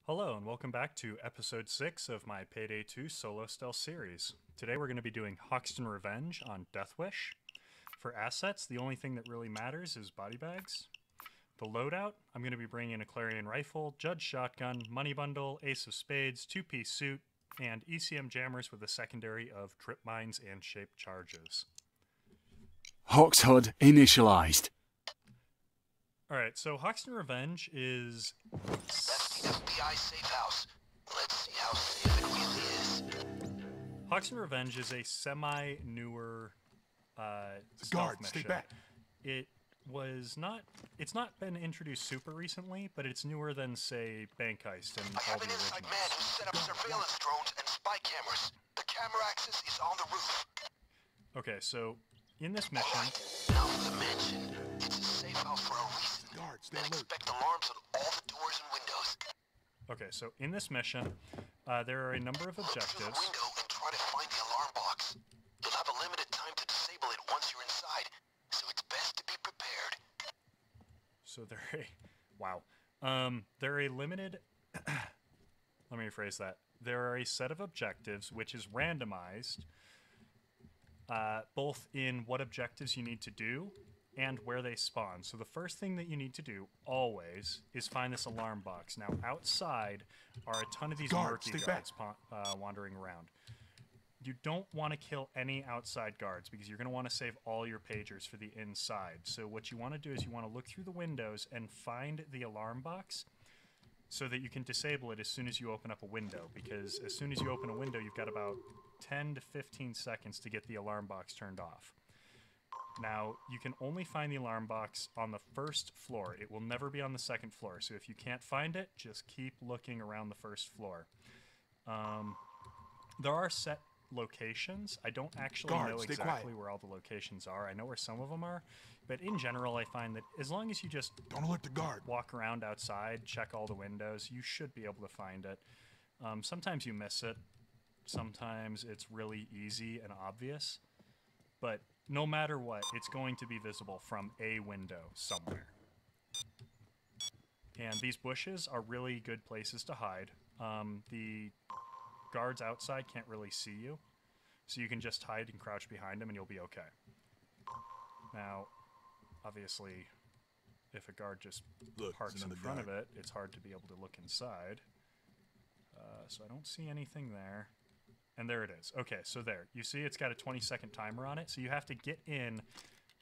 Hello, and welcome back to episode 6 of my Payday 2 solo stealth series. Today we're going to be doing Hoxton Revenge on Death Wish. For assets, the only thing that really matters is body bags. The loadout, I'm going to be bringing a Clarion rifle, Judge shotgun, money bundle, ace of spades, two-piece suit, and ECM jammers with a secondary of trip mines and shaped charges. Hox HUD initialized. Alright, so Hoxton Revenge is... That's the FBI safe house. Let's see how safe it really is. Hoxton Revenge is a semi-newer stealth Guard, mission. stay back. It's not been introduced super recently, but it's newer than, say, Bank Heist and I all have the an inside originals. man who set up surveillance drones and spy cameras. The camera access is on the roof. Okay, so in this mission, Alright, now for the mansion. It's a safe house for a reason. Guard, stay And alert. expect alarms on all the doors and windows. okay, so in this mission, there are a number of Look through the objectives. window and try to find the alarm box. You'll have a limited time to disable it once you're inside, so it's best to be prepared. So they're a wow. They're a limited. Let me rephrase that. There are a set of objectives which is randomized, both in what objectives you need to do and where they spawn. So the first thing that you need to do always is find this alarm box. Now outside are a ton of these Guard, murky stay back. guards wandering around. You don't want to kill any outside guards because you're going to want to save all your pagers for the inside. So what you want to do is you want to look through the windows and find the alarm box so that you can disable it as soon as you open up a window, because as soon as you open a window, you've got about 10 to 15 seconds to get the alarm box turned off. Now, you can only find the alarm box on the first floor. It will never be on the second floor. So if you can't find it, just keep looking around the first floor. There are set locations. I don't actually Guard, know stay exactly quiet. where all the locations are. I know where some of them are, but in general, I find that as long as you just Don't alert the guard. walk around outside, check all the windows, you should be able to find it. Sometimes you miss it. Sometimes it's really easy and obvious. But no matter what, it's going to be visible from a window somewhere. And these bushes are really good places to hide. The guards outside can't really see you, so you can just hide and crouch behind them and you'll be okay. Now, obviously, if a guard just Look, parks there's in another front guard. of it, it's hard to be able to look inside. So I don't see anything there. And there it is. Okay, so there. You see it's got a 20-second timer on it, so you have to get in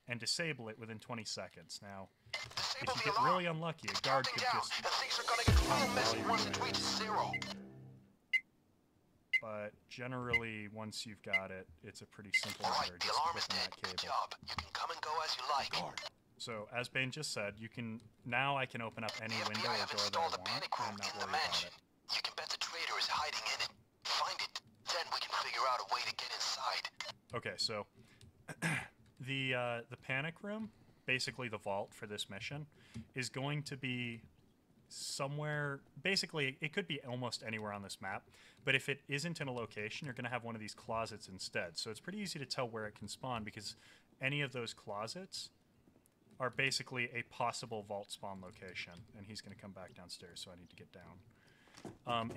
and disable it within 20 seconds. Now, if Disable you the get alarm. really unlucky, a It's guard counting could down, just... and things are gonna get real messy once it reaches zero. But generally, once you've got it, it's a pretty simple Alright, matter. the Just alarm is click on dead. that Good cable. job. You can come and go as you like. Guard. So, as Bane just said, you can... Now I can open up any The window FBI or have door that I installed a want, panic and room I'm not in the worried about mansion. it. You can bet the traitor is hiding in it. Find it. Then we can figure out a way to get inside. Okay, so the panic room, basically the vault for this mission, is going to be somewhere. Basically, it could be almost anywhere on this map, but if it isn't in a location, you're going to have one of these closets instead. So it's pretty easy to tell where it can spawn because any of those closets are basically a possible vault spawn location. And he's going to come back downstairs, so I need to get down.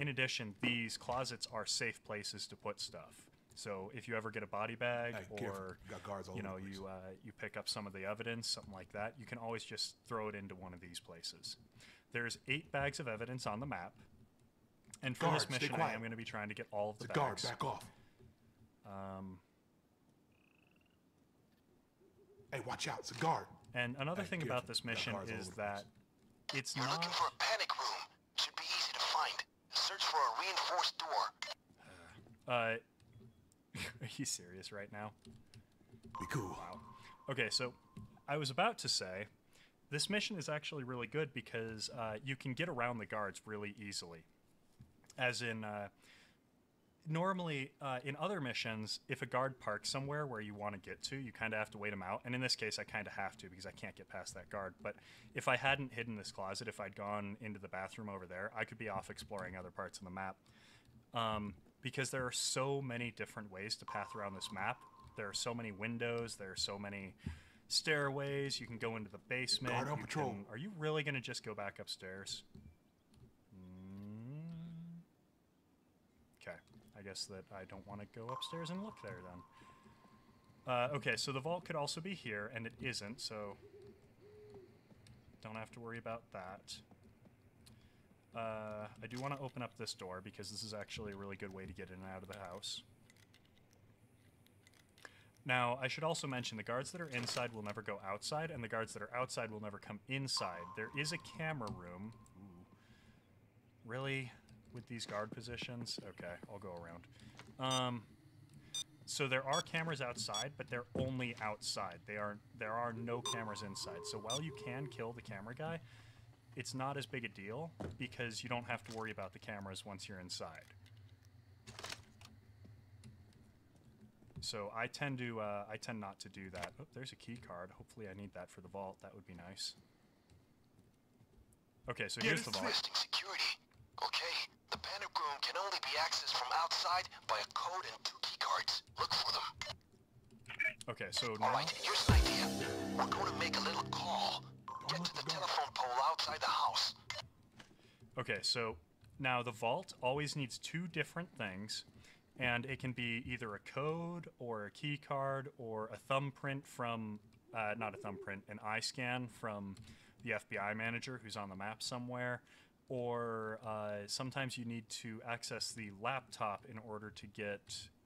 In addition, these closets are safe places to put stuff. So if you ever get a body bag, Hey, careful. or Got guards all you know over the place. you pick up some of the evidence, something like that, you can always just throw it into one of these places. There's 8 bags of evidence on the map, and for Guard, this stay mission, I quiet. am going to be trying to get all of the It's a guard. bags. Back off. Hey, watch out. It's a guard. And another Hey, thing careful. about this Got mission guards all is over the that it's You're not. looking for a panic room. Should be easy to find. Search for a reinforced door. Are you serious right now? Be cool. Wow. Okay, so I was about to say, this mission is actually really good because you can get around the guards really easily. As in, normally in other missions, if a guard parks somewhere where you want to get to, you kind of have to wait him out. And in this case, I kind of have to because I can't get past that guard. But if I hadn't hidden this closet, if I'd gone into the bathroom over there, I could be off exploring other parts of the map. Because there are so many different ways to path around this map. There are so many windows. There are so many stairways. You can go into the basement. Guard on you patrol. Are you really going to just go back upstairs? guess that I don't want to go upstairs and look there then. Okay, so the vault could also be here, and it isn't, so don't have to worry about that. I do want to open up this door, because this is actually a really good way to get in and out of the house. Now, I should also mention, the guards that are inside will never go outside, and the guards that are outside will never come inside. There is a camera room. Ooh. Really? With these guard positions? Okay, I'll go around. So there are cameras outside, but they're only outside. There are no cameras inside. So while you can kill the camera guy, it's not as big a deal, because you don't have to worry about the cameras once you're inside. So I tend not to do that. Oh, there's a key card. Hopefully I need that for the vault. That would be nice. Okay, so here's the vault. Requesting security. Okay, the panic room can only be accessed from outside by a code and 2 keycards. Look for them. Okay, so now... Alright, here's an idea. We're going to make a little call. Get to the telephone pole outside the house. Okay, so now the vault always needs 2 different things, and it can be either a code or a key card or a thumbprint from, not a thumbprint, an eye scan from the FBI manager who's on the map somewhere, or sometimes you need to access the laptop in order to get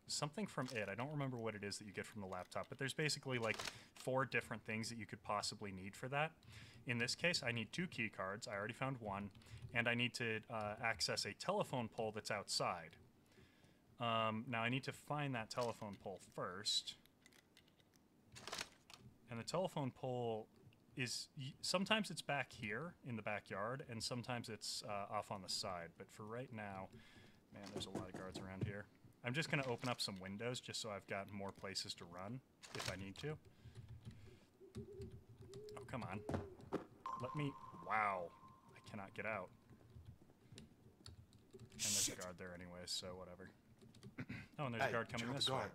something from it. I don't remember what it is that you get from the laptop, but there's basically like 4 different things that you could possibly need for that. In this case, I need 2 key cards. I already found one, and I need to access a telephone pole that's outside. Now I need to find that telephone pole first. And the telephone pole is... sometimes it's back here in the backyard, and sometimes it's off on the side. But for right now... Man, there's a lot of guards around here. I'm just going to open up some windows just so I've got more places to run if I need to. Oh, come on. Let me... Wow. I cannot get out. And there's a guard there anyways, so whatever. Oh, and there's a guard coming this way.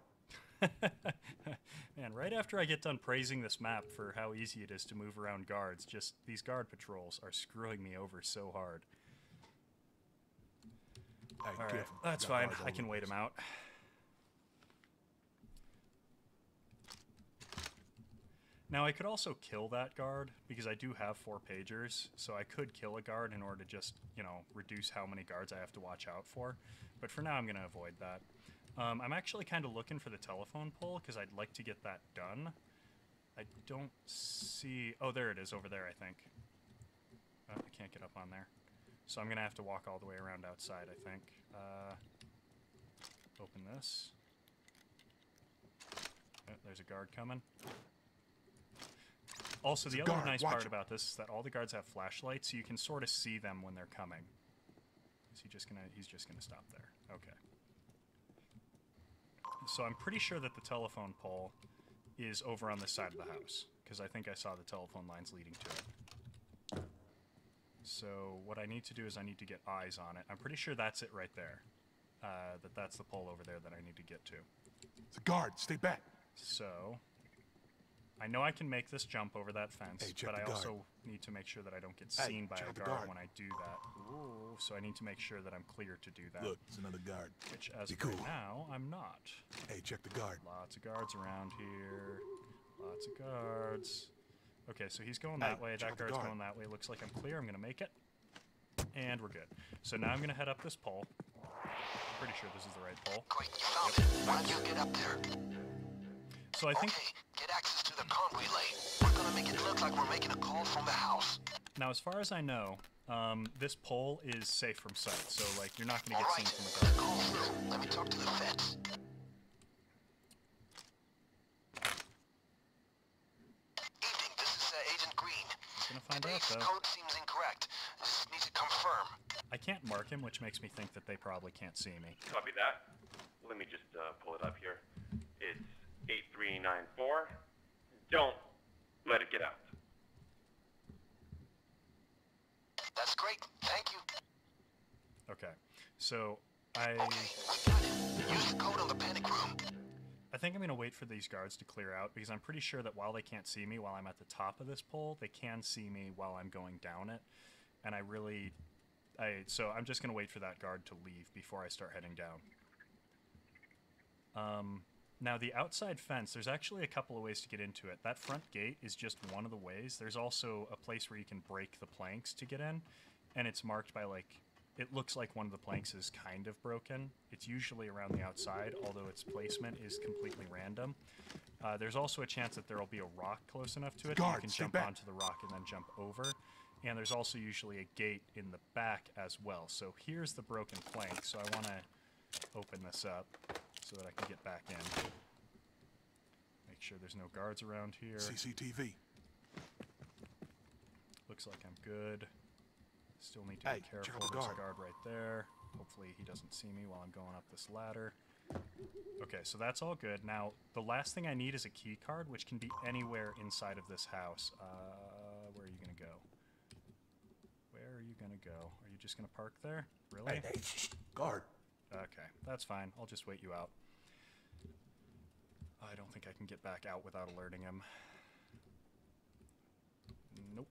Man, right after I get done praising this map for how easy it is to move around guards, just these guard patrols are screwing me over so hard. Alright, that's fine. I can wait him out. Now, I could also kill that guard, because I do have 4 pagers, so I could kill a guard in order to just, you know, reduce how many guards I have to watch out for. But for now, I'm going to avoid that. I'm actually kind of looking for the telephone pole, because I'd like to get that done. I don't see... Oh, there it is, over there, I think. Oh, I can't get up on there. So I'm going to have to walk all the way around outside, I think. Open this. Oh, there's a guard coming. Also, the other nice part about this is that all the guards have flashlights, so you can sort of see them when they're coming. Is he just gonna... He's just gonna stop there. Okay. So I'm pretty sure that the telephone pole is over on this side of the house, because I think I saw the telephone lines leading to it. So what I need to do is I need to get eyes on it. I'm pretty sure that's it right there. That's the pole over there that I need to get to. It's a guard. Stay back. So I know I can make this jump over that fence, Hey, check but I the guard. also need to make sure that I don't get seen by check a the guard guard. when I do that. Ooh, so I need to make sure that I'm clear to do that. Look, it's another guard. Which, as Be of cool. right now, I'm not. Hey, check the guard. Lots of guards around here. Lots of guards. Okay, so he's going that way. check That the guard's guard. going that way. Looks like I'm clear. I'm going to make it. And we're good. So now I'm going to head up this pole. Pretty sure this is the right pole. Great, you found it. Why don't you get up there? So I think... Okay, get access to the comm relay. We're gonna make it look like we're making a call from the house. Now, as far as I know, this pole is safe from sight. So, like, you're not going to get Alright, seen from the guard. call through. Let me talk to the feds. Evening, this is Agent Green. He's going to find out, Today's though. code seems incorrect. Just need to confirm. I can't mark him, which makes me think that they probably can't see me. Copy that. Let me just pull it up here. It's 8394. Don't let it get out. That's great. Thank you. Okay. So, Okay, we got it. Use the code on the panic room. I think I'm going to wait for these guards to clear out, because I'm pretty sure that while they can't see me while I'm at the top of this pole, they can see me while I'm going down it. And so I'm just going to wait for that guard to leave before I start heading down. Now, the outside fence, there's actually a couple of ways to get into it. That front gate is just one of the ways. There's also a place where you can break the planks to get in, and it's marked by, like, it looks like one of the planks is kind of broken. It's usually around the outside, although its placement is completely random. There's also a chance that there will be a rock close enough to it that you Guard, can stay jump back. onto the rock and then jump over. And there's also usually a gate in the back as well. So here's the broken plank, so I want to open this up so that I can get back in. Make sure there's no guards around here. CCTV. Looks like I'm good. Still need to Hey, be check careful. out the There's guard. a guard right there. Hopefully he doesn't see me while I'm going up this ladder. Okay, so that's all good. Now, the last thing I need is a key card, which can be anywhere inside of this house. Where are you going to go? Where are you going to go? Are you just going to park there? Really? Hey, guard. Okay, that's fine. I'll just wait you out. I don't think I can get back out without alerting him. Nope.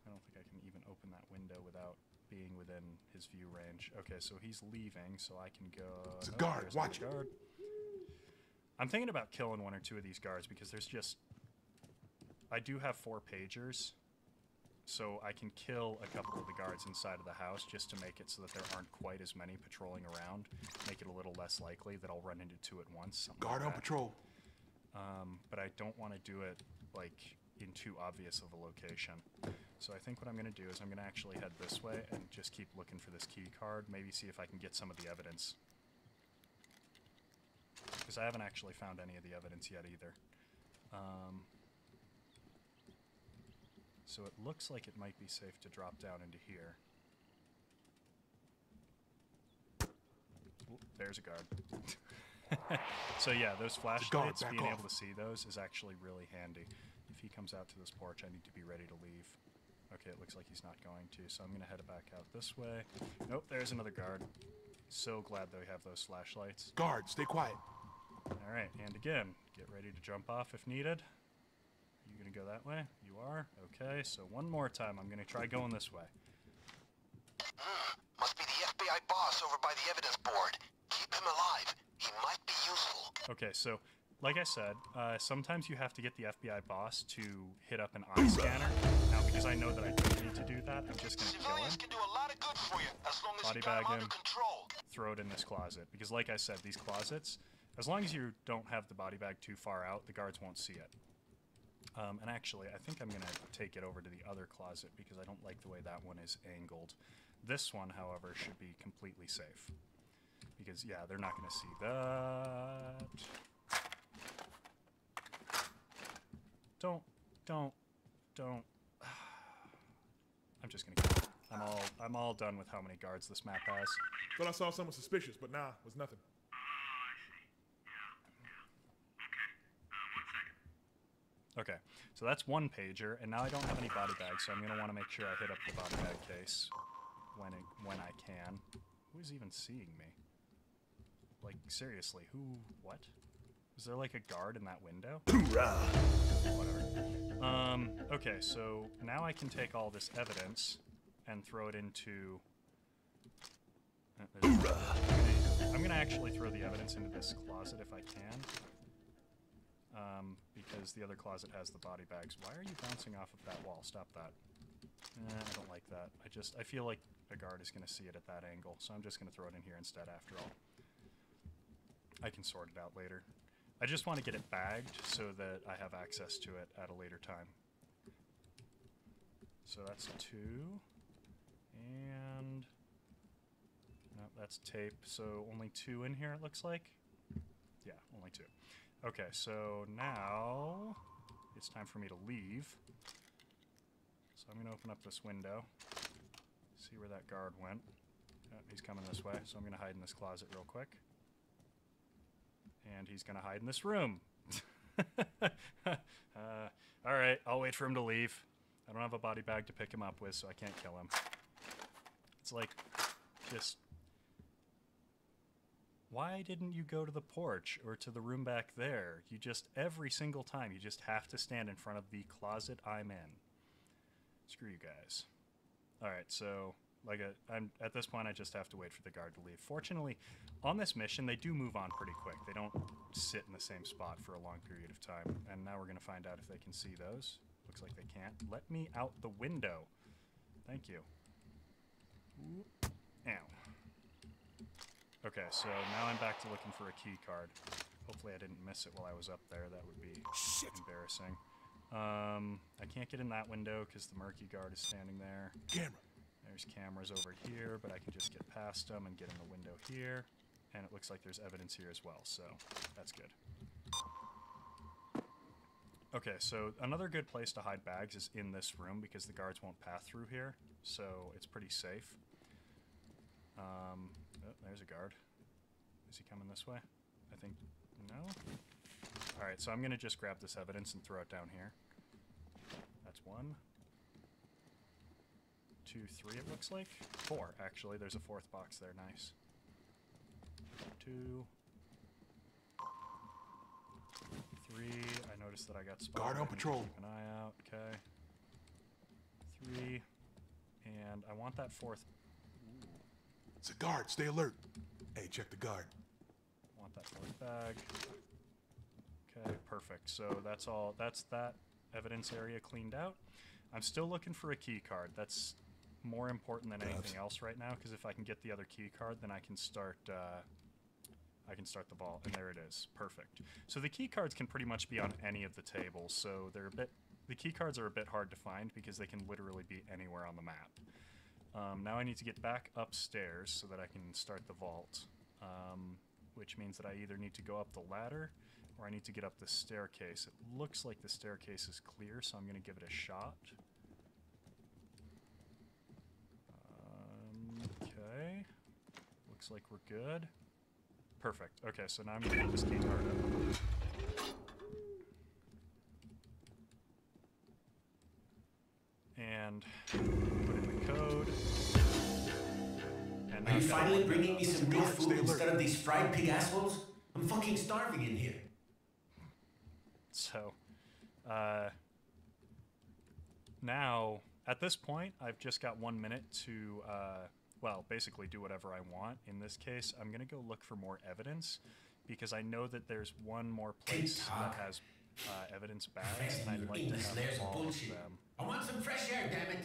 I don't think I can even open that window without being within his view range. Okay, so he's leaving, so I can go... It's a Nope, guard, there's watch another it. guard. I'm thinking about killing one or two of these guards because there's just... I do have 4 pagers, so I can kill a couple of the guards inside of the house just to make it so that there aren't quite as many patrolling around, make it a little less likely that I'll run into 2 at once. Something Guard like on that. patrol. But I don't want to do it, like, in too obvious of a location. So I think what I'm going to do is I'm going to actually head this way and just keep looking for this key card, maybe see if I can get some of the evidence. Because I haven't actually found any of the evidence yet either. So it looks like it might be safe to drop down into here. Ooh, there's a guard. So yeah, those flashlights, back being off. able to see those is actually really handy. If he comes out to this porch, I need to be ready to leave. Okay, it looks like he's not going to, so I'm going to head back out this way. Nope, there's another guard. So glad they have those flashlights. Guard, stay quiet. Alright, and again, get ready to jump off if needed. Are you going to go that way? You are? Okay, so one more time. I'm going to try going this way. Must be the FBI boss over by the evidence board. Keep him alive. He might be useful. Okay, so like I said, sometimes you have to get the FBI boss to hit up an eye scanner. Now, because I know that I don't need to do that, I'm just going to kill him, Civilians can do a lot of good for you as long as Body you got bag him under him. control. throw it in this closet. Because like I said, these closets, as long as you don't have the body bag too far out, the guards won't see it. And actually, I think I'm going to take it over to the other closet because I don't like the way that one is angled. This one, however, should be completely safe. Because, yeah, they're not going to see that. Don't. I'm just gonna kill him. I'm all done with how many guards this map has. Thought I saw someone suspicious, but nah, was nothing. Okay, so that's one pager, and now I don't have any body bags, so I'm gonna want to make sure I hit up the body bag case when I can. Who is even seeing me? Like, seriously, who? What? Is there like a guard in that window? Whatever. Okay, so now I can take all this evidence and throw it into... I'm gonna actually throw the evidence into this closet if I can. Because the other closet has the body bags. Why are you bouncing off of that wall? Stop that. I don't like that. I feel like a guard is gonna see it at that angle, so I'm just gonna throw it in here instead after all. I can sort it out later. I just want to get it bagged so that I have access to it at a later time. So that's 2. And... no, that's tape. So only 2 in here, it looks like? Yeah, only 2. Okay, so now it's time for me to leave. So I'm going to open up this window. See where that guard went. He's coming this way, so I'm going to hide in this closet real quick. And he's going to hide in this room. Alright, I'll wait for him to leave. I don't have a body bag to pick him up with, so I can't kill him. It's like, just... why didn't you go to the porch or to the room back there? You just, every single time, you just have to stand in front of the closet I'm in. Screw you guys. Alright, so Like, I'm at this point, I just have to wait for the guard to leave. Fortunately, on this mission, they do move on pretty quick. They don't sit in the same spot for a long period of time. And now we're going to find out if they can see those. Looks like they can't. Let me out the window. Thank you. Ooh. Ow. Okay, so now I'm back to looking for a key card. Hopefully I didn't miss it while I was up there. That would be embarrassing. I can't get in that window because the murky guard is standing there. Camera. There's cameras over here, but I can just get past them and get in the window here. And it looks like there's evidence here as well, so that's good. Okay, so another good place to hide bags is in this room because the guards won't pass through here, so it's pretty safe. Oh, there's a guard. Is he coming this way? I think... no? Alright, so I'm going to just grab this evidence and throw it down here. That's 1. 2, 3 it looks like. 4, actually. There's a 4th box there. Nice. 2. 3. I noticed that I got spotted. Guard on patrol. Keep an eye out. Okay. 3. And I want that 4th... Ooh. It's a guard. Stay alert. Hey, check the guard. I want that 4th bag. Okay, perfect. So that's all. That's that evidence area cleaned out. I'm still looking for a key card. That's more important than anything else right now, because if I can get the other key card, then I can start the vault, and there it is. Perfect. So the key cards can pretty much be on any of the tables, so they're a bit... the key cards are a bit hard to find because they can literally be anywhere on the map. Now I need to get back upstairs so that I can start the vault, which means that I either need to go up the ladder or I need to get up the staircase. It looks like the staircase is clear, so I'm going to give it a shot. Okay. Looks like we're good. Perfect. Okay, so now I'm going to get this key card up. And put in the code. And are you finally bringing me some real food instead of these fried pig assholes? I'm fucking starving in here. So, now, at this point, I've just got 1 minute to, well, basically do whatever I want. In this case, I'm going to go look for more evidence, because I know that there's one more place that has evidence bags, and I'd like to have all of them. I want some fresh air, damn it.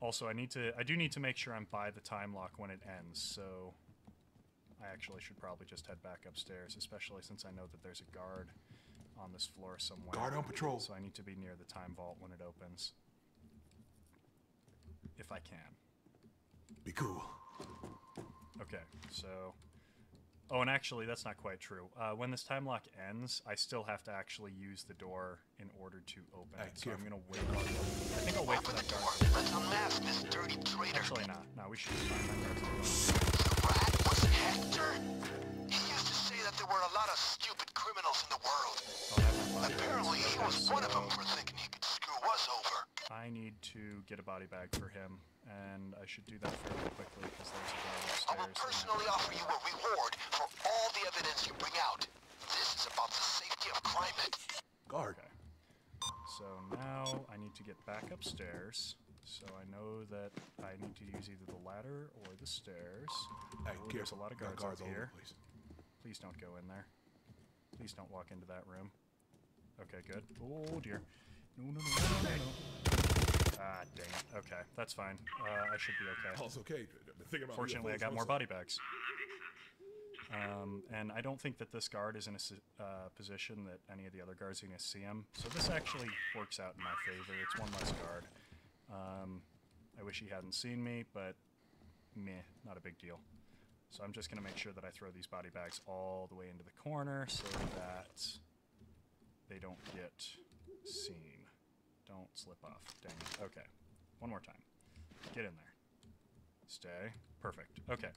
Also, I do need to make sure I'm by the time lock when it ends, so I actually should probably just head back upstairs, especially since I know that there's a guard on this floor somewhere. Guard on patrol. So I need to be near the time vault when it opens. If I can. Be cool. Okay, so... oh, and actually, that's not quite true. When this time lock ends, I still have to actually use the door in order to open it. So I'm going to wait. I think I'll wait for that guard. Let's unmask this dirty traitor. Actually, not. No, we should just find that guard. The rat was Hector? He used to say that there were a lot of stupid criminals in the world. Oh, that was body Apparently, bags. he Okay, was one of them for thinking he could screw us over. I need to get a body bag for him, and I should do that fairly quickly because there's a guard upstairs. I will personally offer you a reward for all the evidence you bring out. This is about the safety of crime. Guard. Okay. So now I need to get back upstairs. So I know that I need to use either the ladder or the stairs. Hey, Oh, there's a lot of Got guards all out here. over the place. Please don't go in there. Please don't walk into that room. Okay, good. Oh dear. No, no, no, no, no, no. Ah, dang it. Okay, that's fine. I should be okay. Oh, it's okay. Think about Fortunately, I UFOs got more also. body bags. And I don't think that this guard is in a position that any of the other guards are going to see him. So this actually works out in my favor. It's one less guard. I wish he hadn't seen me, but meh, not a big deal. So I'm just going to make sure that I throw these body bags all the way into the corner so that they don't get seen. Don't slip off. Dang it. Okay. One more time. Get in there. Stay. Perfect. Okay.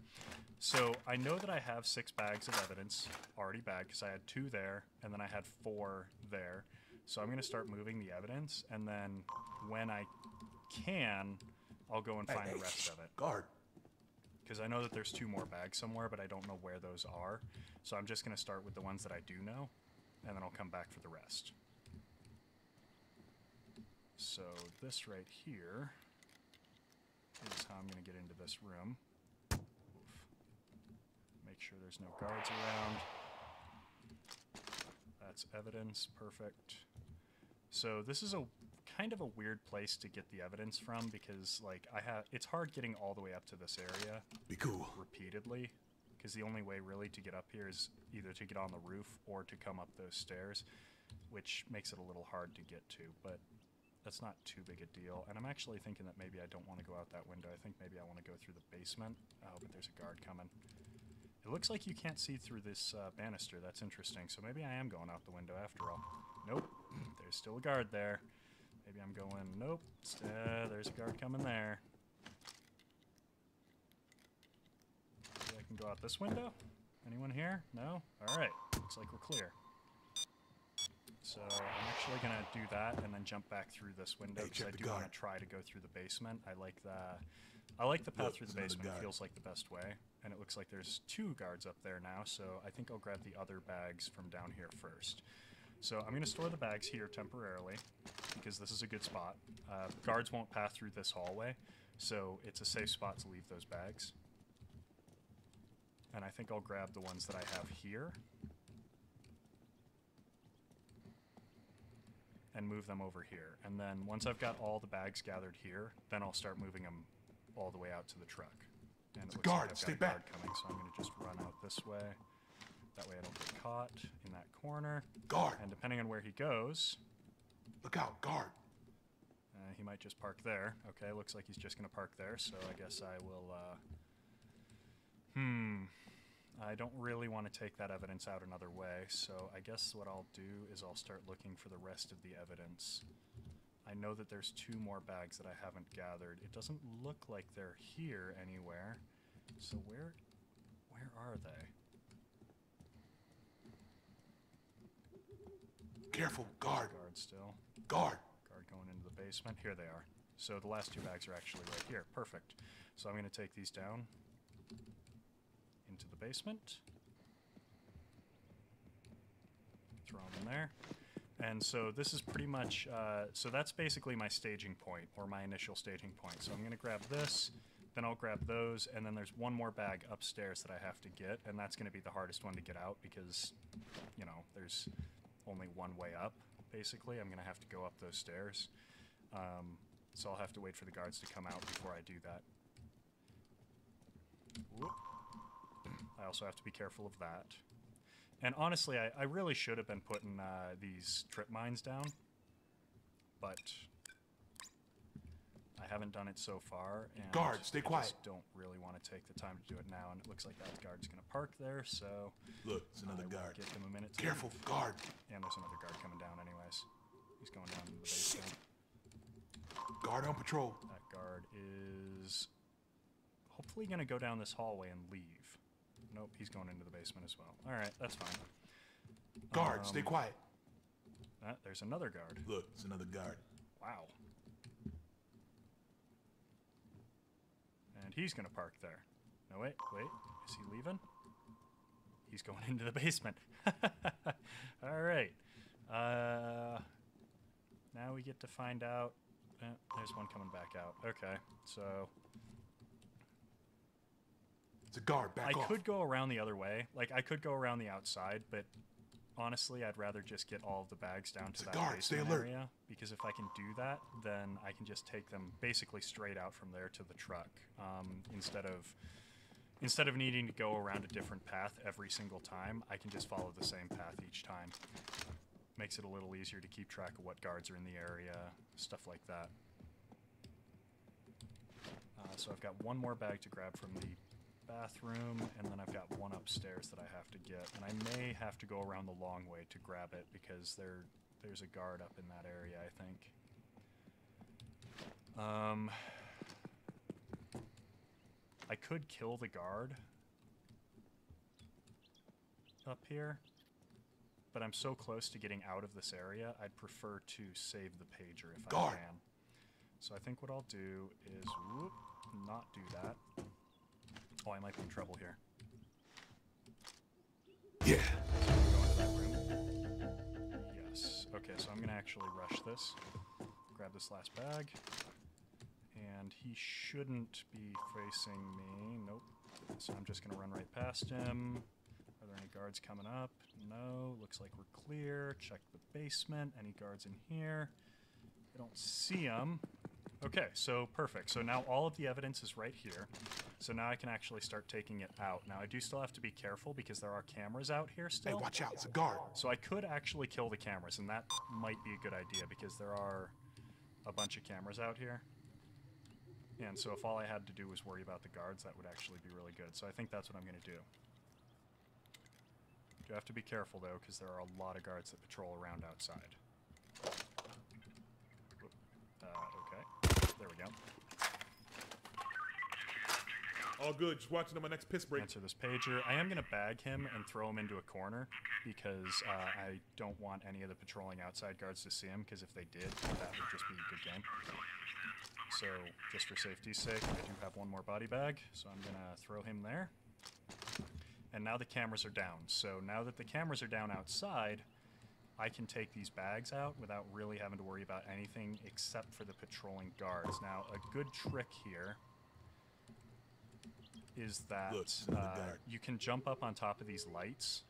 So I know that I have 6 bags of evidence already bagged because I had 2 there and then I had 4 there. So I'm going to start moving the evidence, and then when I can, I'll go and find the rest of it. Guard. Because I know that there's 2 more bags somewhere, but I don't know where those are. So I'm just going to start with the ones that I do know, and then I'll come back for the rest. So this right here, is how I'm going to get into this room. Oof. Make sure there's no guards around. That's evidence. Perfect. So this is a kind of a weird place to get the evidence from because, like, it's hard getting all the way up to this area. Be cool. Repeatedly. Because the only way really to get up here is either to get on the roof or to come up those stairs, which makes it a little hard to get to, but that's not too big a deal. And I'm actually thinking that maybe I don't want to go out that window. I think maybe I want to go through the basement. Oh, but there's a guard coming. It looks like you can't see through this banister. That's interesting. So maybe I am going out the window after all. Nope. There's still a guard there. Maybe I'm going... Nope. There's a guard coming there. Maybe I can go out this window? Anyone here? No? Alright. Looks like we're clear. So I'm actually going to do that and then jump back through this window because I do want to try to go through the basement. I like the path through the basement. It feels like the best way. And it looks like there's 2 guards up there now, so I think I'll grab the other bags from down here first. So I'm going to store the bags here temporarily because this is a good spot. Guards won't pass through this hallway, so it's a safe spot to leave those bags. And I think I'll grab the ones that I have here and move them over here. And then once I've got all the bags gathered here, then I'll start moving them all the way out to the truck. And it looks like I've got a guard coming, so I'm going to just run out this way. That way I don't get caught in that corner. Guard! And depending on where he goes... Look out, guard! He might just park there. Okay, looks like he's just going to park there, so I guess I will, I don't really want to take that evidence out another way, so I guess what I'll do is I'll start looking for the rest of the evidence. I know that there's 2 more bags that I haven't gathered. It doesn't look like they're here anywhere. So where are they? Careful, guard. Guard still. Guard. Guard going into the basement. Here they are. So the last 2 bags are actually right here. Perfect. So I'm going to take these down into the basement. Throw them in there. And so this is pretty much, so that's basically my staging point, or my initial staging point. So I'm going to grab this, then I'll grab those, and then there's 1 more bag upstairs that I have to get, and that's going to be the hardest one to get out because, you know, there's only 1 way up, basically. I'm going to have to go up those stairs. So I'll have to wait for the guards to come out before I do that. Whoop. I also have to be careful of that. And honestly, I really should have been putting these trip mines down, but I haven't done it so far. And guard, stay quiet. I just don't really want to take the time to do it now, and it looks like that guard's going to park there, so... Look, it's another guard. Give him a minute to Careful, leave. guard. And there's another guard coming down anyways. He's going down into the basement. Guard on patrol. That guard is hopefully going to go down this hallway and leave. Nope, he's going into the basement as well. Alright, that's fine. Guard, stay quiet. There's another guard. Look, it's another guard. Wow. And he's going to park there. No, wait. Is he leaving? He's going into the basement. Alright. Now we get to find out... there's one coming back out. Okay, so... It's a guard, back off. I could go around the other way. Like, I could go around the outside, but honestly, I'd rather just get all of the bags down to that basement area. Because if I can do that, then I can just take them basically straight out from there to the truck. Instead of needing to go around a different path every single time, I can just follow the same path each time. Makes it a little easier to keep track of what guards are in the area, stuff like that. So I've got 1 more bag to grab from the bathroom, and then I've got 1 upstairs that I have to get, and I may have to go around the long way to grab it because there's a guard up in that area, I think. I could kill the guard up here, but I'm so close to getting out of this area, I'd prefer to save the pager if I can. So I think what I'll do is not do that. Oh, I might be in trouble here. Yeah. Go into that room. Yes. Okay, so I'm going to actually rush this. Grab this last bag. And and he shouldn't be facing me. Nope. So I'm just going to run right past him. Are there any guards coming up? No. Looks like we're clear. Check the basement. Any guards in here? I don't see them. Okay, so perfect. So now all of the evidence is right here. So now I can actually start taking it out. Now I do still have to be careful because there are cameras out here Hey, still. watch out, it's a guard. So I could actually kill the cameras, and that might be a good idea because there are a bunch of cameras out here. And so if all I had to do was worry about the guards, that would actually be really good. So I think that's what I'm going to do. Do have to be careful, though, because there are a lot of guards that patrol around outside. Okay. There we go. All good. Just watching on my next piss break. Answer this pager. I am going to bag him and throw him into a corner because I don't want any of the patrolling outside guards to see him, because if they did, that would just be a good game. So, just for safety's sake, I do have one more body bag, so I'm going to throw him there. And now the cameras are down. So now that the cameras are down outside, I can take these bags out without really having to worry about anything except for the patrolling guards. Now, a good trick here is that you can jump up on top of these lights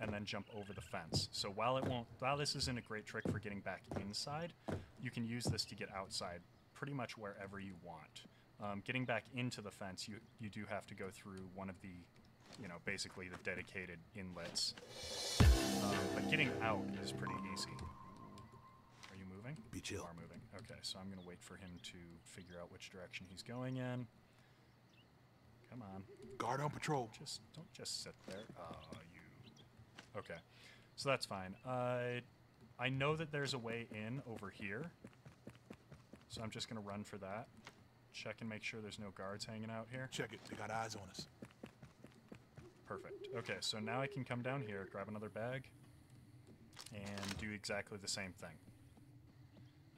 and then jump over the fence. So while this isn't a great trick for getting back inside, you can use this to get outside pretty much wherever you want. Getting back into the fence, you do have to go through one of the, basically the dedicated inlets. But getting out is pretty easy. Are you moving? Be chill. You are moving. Okay, so I'm going to wait for him to figure out which direction he's going in. Come on. Guard on patrol. Don't just sit there. Okay, so that's fine. I know that there's a way in over here, so I'm just gonna run for that. Check and make sure there's no guards hanging out here. Check it. They got eyes on us. Perfect. Okay, so now I can come down here, grab another bag, and do exactly the same thing.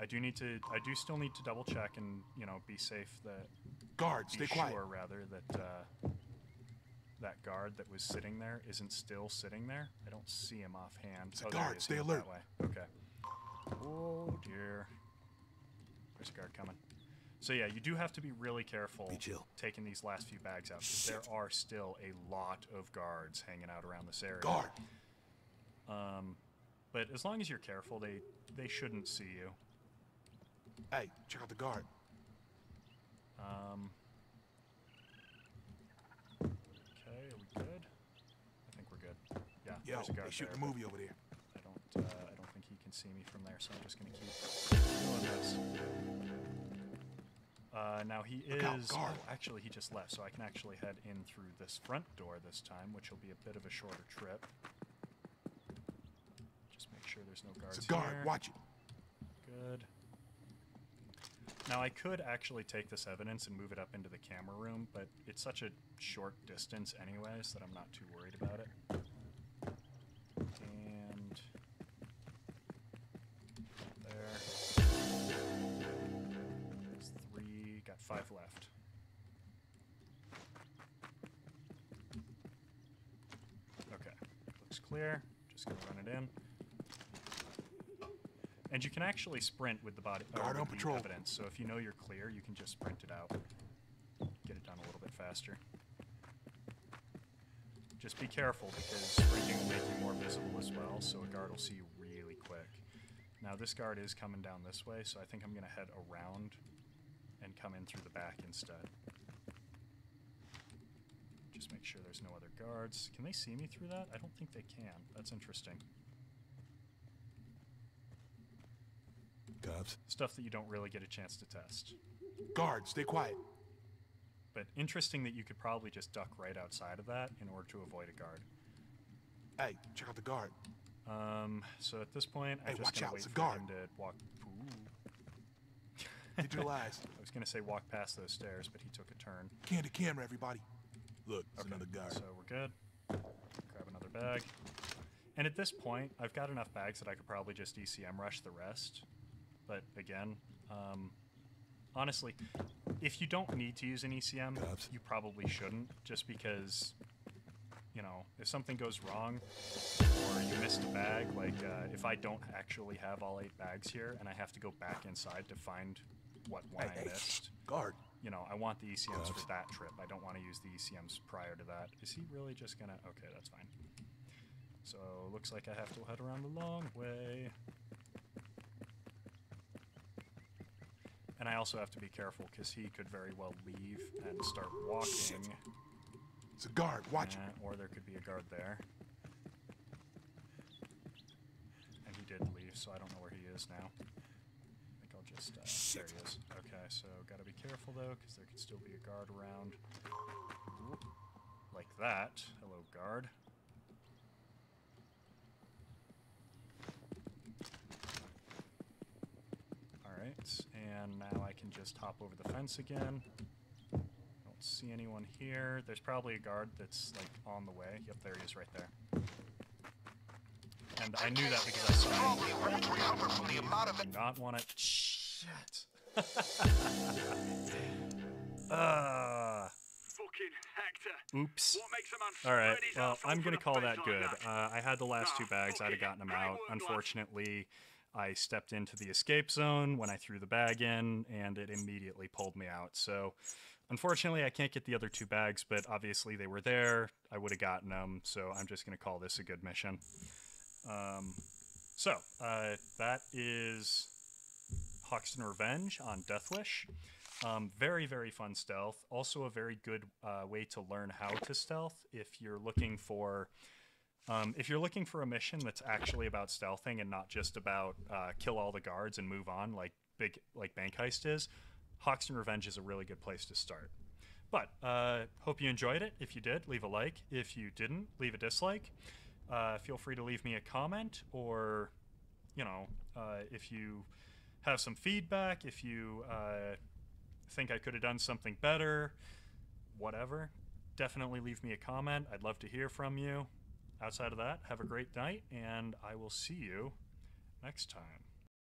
I do still need to double check and be safe that. Guard, stay quiet. Sure, rather, that that guard that was sitting there isn't still sitting there. I don't see him offhand. It's a guard, stay alert. That way. Okay. Oh dear. There's a guard coming. So yeah, you do have to be really careful Be chill. taking these last few bags out, because there are still a lot of guards hanging out around this area. Guard. But as long as you're careful, they shouldn't see you. Hey, check out the guard. Okay, are we good? I think we're good. Yeah, Yo, there's a guard they shoot there, the movie over there. I don't think he can see me from there, so I'm just gonna keep doing this. Now he Look out, is. guard. Actually, he just left, so I can actually head in through this front door this time, which will be a bit of a shorter trip. Just make sure there's no guards It's a guard. here. Watch it. Good. Now I could actually take this evidence and move it up into the camera room, but it's such a short distance anyways that I'm not too worried about it. And there. There's 3, got 5 left. Okay, looks clear. Just gonna run it in. And you can actually sprint with the body Guard on with the patrol. evidence. So if you know you're clear, you can just sprint it out. Get it done a little bit faster. Just be careful because sprinting will make you more visible as well, so a guard will see you really quick. Now this guard is coming down this way, so I think I'm gonna head around and come in through the back instead. Just make sure there's no other guards. Can they see me through that? I don't think they can. That's interesting. Cops. Stuff that you don't really get a chance to test. Guard, stay quiet. But interesting that you could probably just duck right outside of that in order to avoid a guard. Hey, check out the guard. So at this point, I'm Hey, just watch gonna out, wait it's a for guard. him to walk. Ooh. Digital eyes. I was gonna say walk past those stairs, but he took a turn. Candid camera, everybody. Look, it's Okay, another guard. so we're good. Grab another bag. And at this point, I've got enough bags that I could probably just ECM rush the rest. But again, honestly, if you don't need to use an ECM, Cops. you probably shouldn't, just because, if something goes wrong or you missed a bag, like if I don't actually have all 8 bags here and I have to go back inside to find what one I missed, Guard. you know, I want the ECMs for that trip. I don't want to use the ECMs prior to that. Is he really just gonna... Okay, that's fine. So, looks like I have to head around the long way. And I also have to be careful, because he could very well leave and start walking. Shit. It's a guard. Watch him. Or there could be a guard there. And he did leave, so I don't know where he is now. I think I'll just... there he is. Okay, so gotta be careful, though, because there could still be a guard around. Like that. Hello, guard. Alright, and now I can just hop over the fence again. Don't see anyone here. There's probably a guard that's, like, on the way. Yep, there he is right there. And I knew that because I saw him. Probably won't recover from the amount of Do not want to... Shit! Fucking Hector. Oops. What makes a man Alright, spread his well, arsehole I'm for gonna the call face that like good. that? I had the last 2 bags. I'd have gotten them out. Unfortunately, I stepped into the escape zone when I threw the bag in, and it immediately pulled me out. So, unfortunately, I can't get the other 2 bags, but obviously they were there. I would have gotten them, so I'm just going to call this a good mission. That is Hoxton Revenge on Deathwish. Very, very fun stealth. Also a very good way to learn how to stealth if you're looking for... if you're looking for a mission that's actually about stealthing and not just about kill all the guards and move on like Bank Heist is, Hoxton Revenge is a really good place to start. But hope you enjoyed it. If you did, leave a like. If you didn't, leave a dislike. Feel free to leave me a comment, or if you have some feedback, if you think I could have done something better, whatever, definitely leave me a comment. I'd love to hear from you. Outside of that, have a great night, and I will see you next time.